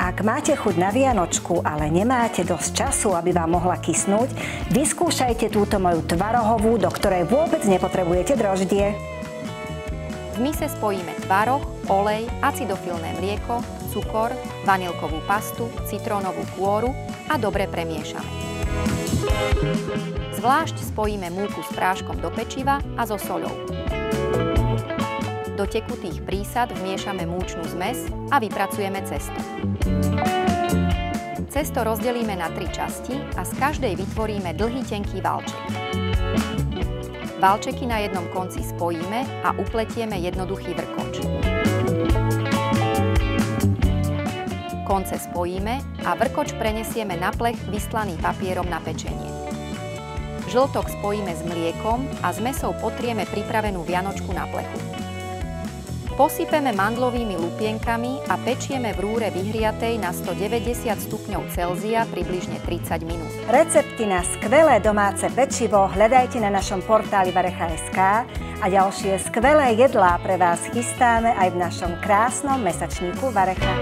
Ak máte chuť na vianočku, ale nemáte dosť času, aby vám mohla kysnúť, vyskúšajte túto moju tvarohovú, do ktorej vôbec nepotrebujete droždie. V mise spojíme tvaroh, olej, acidofilné mlieko, cukor, vanilkovú pastu, citrónovú kôru a dobre premiešame. Zvlášť spojíme múku s práškom do pečiva a so soľou. Do tekutých prísad vmiešame múčnu zmes a vypracujeme cesto. Cesto rozdelíme na 3 časti a z každej vytvoríme dlhý tenký valček. Valčeky na jednom konci spojíme a upletieme jednoduchý vrkoč. Konce spojíme a vrkoč prenesieme na plech vystlaný papierom na pečenie. Žltok spojíme s mliekom a zmesou potrieme pripravenú vianočku na plechu. Posypeme mandlovými lupienkami a pečieme v rúre vyhriatej na 190 stupňov Celzia približne 30 minút. Recepty na skvelé domáce pečivo hľadajte na našom portáli Varecha.sk a ďalšie skvelé jedlá pre vás chystáme aj v našom krásnom mesačníku Varecha.